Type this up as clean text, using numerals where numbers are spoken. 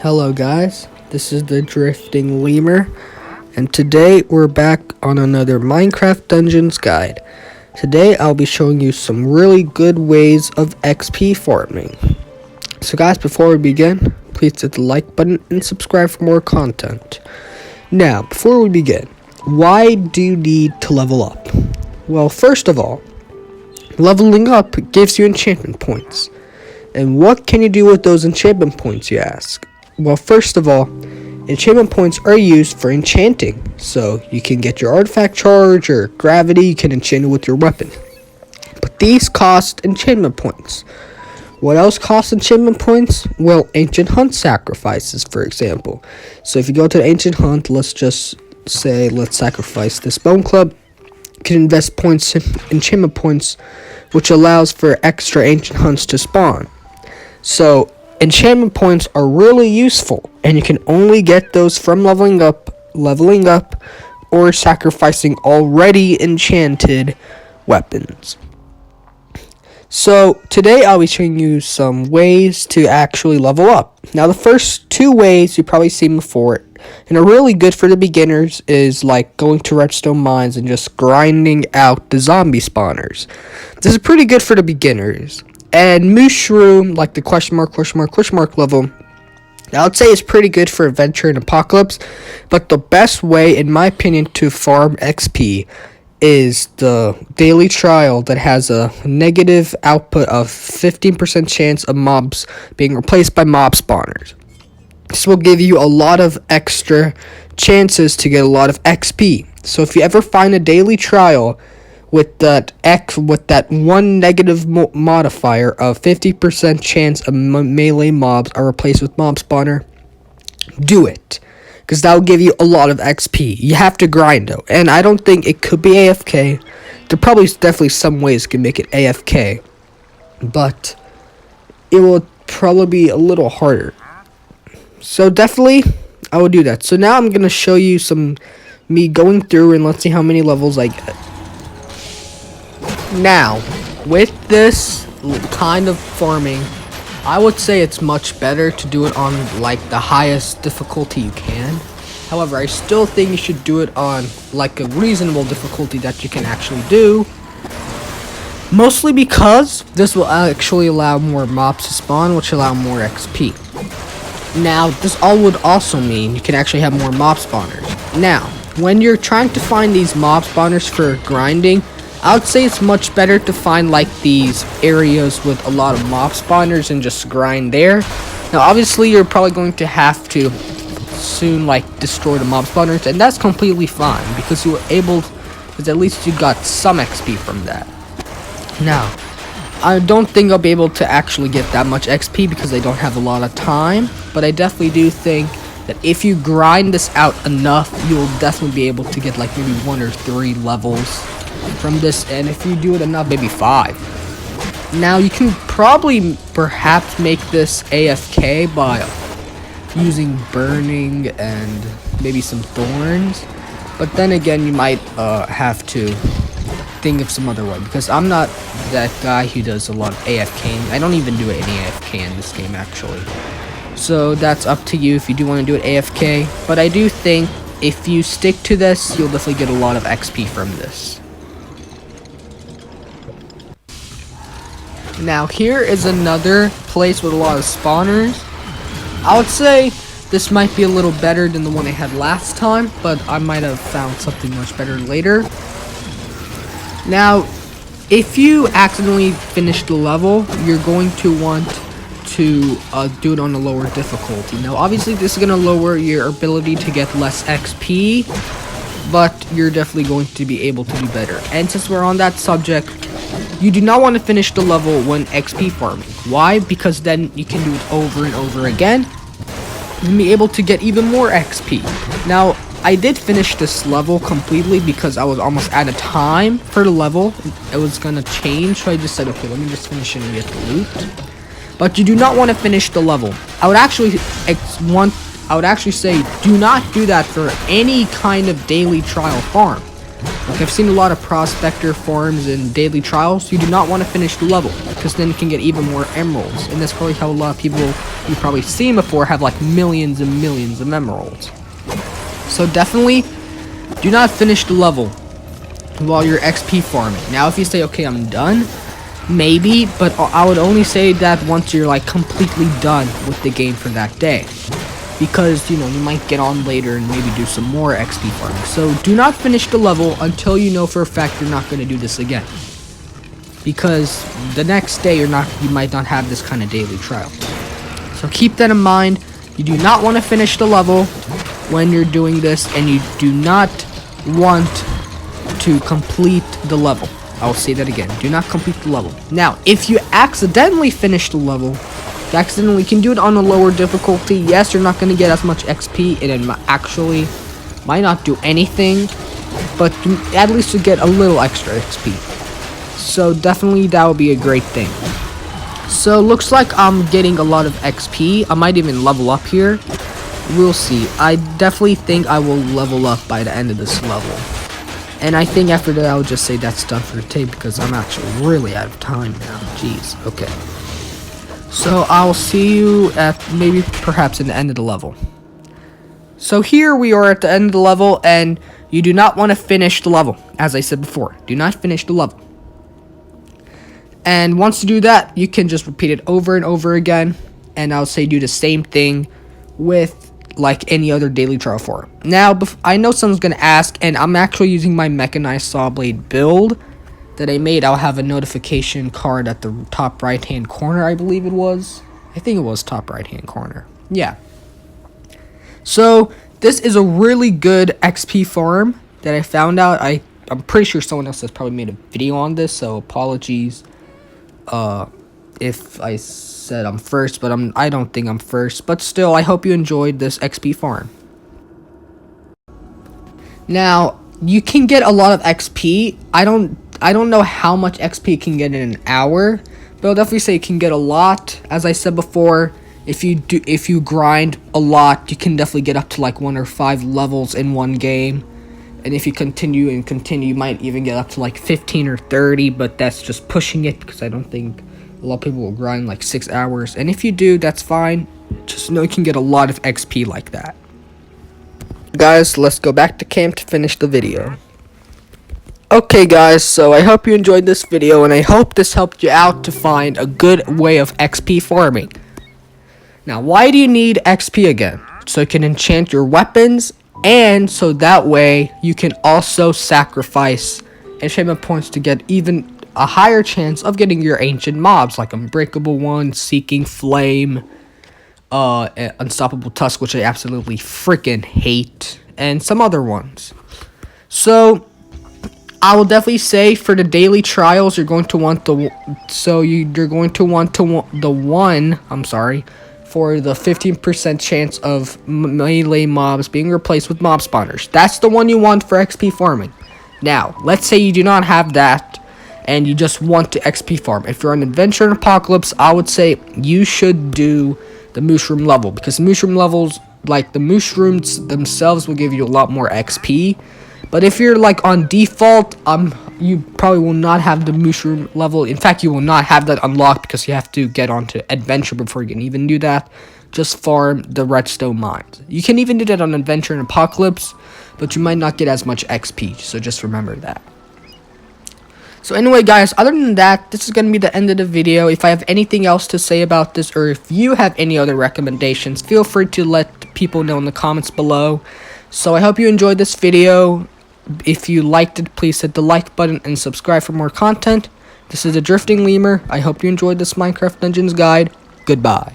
Hello guys, this is the Drifting Lemur, and today we're back on another Minecraft Dungeons guide. Today I'll be showing you some really good ways of XP farming. So guys, before we begin, please hit the like button and subscribe for more content. Now, before we begin, why do you need to level up? Well, first of all, leveling up gives you enchantment points. And what can you do with those enchantment points, you ask? Well, first of all, enchantment points are used for enchanting. So you can get your artifact charge or gravity, you can enchant it with your weapon. But these cost enchantment points. What else costs enchantment points? Well, ancient hunt sacrifices, for example. So if you go to the ancient hunt, let's just say, let's sacrifice this bone club. You can invest points in enchantment points, which allows for extra ancient hunts to spawn. So enchantment points are really useful, and you can only get those from leveling up, or sacrificing already enchanted weapons. So today I'll be showing you some ways to actually level up. Now the first two ways you've probably seen before and are really good for the beginners is like going to redstone mines and just grinding out the zombie spawners. This is pretty good for the beginners. And mushroom, like the question mark level, I would say is pretty good for adventure and apocalypse, but the best way in my opinion to farm XP is the daily trial that has a negative output of 15% chance of mobs being replaced by mob spawners. This will give you a lot of extra chances to get a lot of XP. So if you ever find a daily trial with that one negative modifier of 50% chance of melee mobs are replaced with mob spawner, do it, because that will give you a lot of XP. You have to grind though, and I don't think it could be AFK. Definitely some ways you can make it AFK, but it will probably be a little harder. So definitely, I will do that. So now I'm gonna show you me going through, and let's see how many levels I get. Now, with this kind of farming, I would say it's much better to do it on like the highest difficulty you can. However, I still think you should do it on like a reasonable difficulty that you can actually do. Mostly because this will actually allow more mobs to spawn, which allow more XP. Now, this all would also mean you can actually have more mob spawners. Now, when you're trying to find these mob spawners for grinding, I would say it's much better to find like these areas with a lot of mob spawners and just grind there. Now obviously you're probably going to have to soon like destroy the mob spawners, and that's completely fine because at least you got some XP from that. Now, I don't think I'll be able to actually get that much XP because I don't have a lot of time, but I definitely do think that if you grind this out enough, you'll definitely be able to get like maybe 1 or 3 levels from this, and if you do it enough, maybe 5. Now you can perhaps make this AFK by using burning and maybe some thorns, but then again you might have to think of some other way, because I'm not that guy who does a lot of AFKing. I don't even do any AFK in this game actually, so that's up to you if you do want to do it AFK, but I do think if you stick to this, you'll definitely get a lot of XP from this. Now here is another place with a lot of spawners. I would say this might be a little better than the one I had last time, but I might have found something much better later. Now, if you accidentally finish the level, you're going to want to do it on a lower difficulty. Now obviously this is going to lower your ability to get less XP, but you're definitely going to be able to do better. And since we're on that subject, you do not want to finish the level when XP farming. Why? Because then you can do it over and over again and be able to get even more XP. Now, I did finish this level completely because I was almost out of time for the level. It was gonna change, so I just said, okay, let me just finish it and get the loot. But you do not want to finish the level. I would actually say do not do that for any kind of daily trial farm. Like, I've seen a lot of prospector farms and daily trials. You do not want to finish the level, because then you can get even more emeralds. And that's probably how a lot of people you've probably seen before have like millions and millions of emeralds. So definitely do not finish the level while you're XP farming. Now if you say, okay, I'm done, maybe, but I would only say that once you're like completely done with the game for that day. Because, you know, you might get on later and maybe do some more XP farming. So do not finish the level until you know for a fact you're not going to do this again. Because the next day you might not have this kind of daily trial. So keep that in mind. You do not want to finish the level when you're doing this, and you do not want to complete the level. I'll say that again. Do not complete the level. Now, if you accidentally finish the level, you can do it on a lower difficulty. Yes, you're not going to get as much XP, and it actually might not do anything, but at least you get a little extra XP. So definitely that would be a great thing. So looks like I'm getting a lot of XP. I might even level up here. We'll see. I definitely think I will level up by the end of this level. And I think after that I'll just say that's done for today, because I'm actually really out of time now. Jeez. Okay. So I'll see you at perhaps in the end of the level. So here we are at the end of the level, and you do not want to finish the level. As I said before, do not finish the level. And once you do that, you can just repeat it over and over again. And I'll say do the same thing with like any other daily trial farm. Now, I know someone's going to ask, and I'm actually using my mechanized saw blade build that I made. I'll have a notification card at the top right hand corner, I believe it was. I think it was top right hand corner. Yeah. So this is a really good XP farm that I found out. I'm pretty sure someone else has probably made a video on this, so apologies if I said I'm first, but I don't think I'm first. But still, I hope you enjoyed this XP farm. Now, you can get a lot of XP. I don't know how much XP you can get in an hour, but I'll definitely say you can get a lot. As I said before, if you grind a lot, you can definitely get up to like 1 or 5 levels in one game. And if you continue, you might even get up to like 15 or 30, but that's just pushing it, because I don't think a lot of people will grind like 6 hours. And if you do, that's fine. Just know you can get a lot of XP like that. Guys, let's go back to camp to finish the video. Okay guys, so I hope you enjoyed this video, and I hope this helped you out to find a good way of XP farming. Now, why do you need XP again? So you can enchant your weapons, and so that way you can also sacrifice enchantment points to get even a higher chance of getting your ancient mobs, like Unbreakable One, Seeking Flame, Unstoppable Tusk, which I absolutely freaking hate, and some other ones. So I will definitely say for the daily trials, you're going to want for the 15% chance of melee mobs being replaced with mob spawners. That's the one you want for XP farming. Now, let's say you do not have that, and you just want to XP farm. If you're on Adventure and Apocalypse, I would say you should do the mushroom level, because mushroom levels, like the mushrooms themselves, will give you a lot more XP. But if you're like on default, you probably will not have the mushroom level. In fact, you will not have that unlocked, because you have to get onto Adventure before you can even do that. Just farm the redstone mines. You can even do that on Adventure and Apocalypse, but you might not get as much XP, so just remember that. So anyway, guys, other than that, this is going to be the end of the video. If I have anything else to say about this, or if you have any other recommendations, feel free to let people know in the comments below. So I hope you enjoyed this video. If you liked it, please hit the like button and subscribe for more content. This is the Drifting Lemur. I hope you enjoyed this Minecraft Dungeons guide. Goodbye.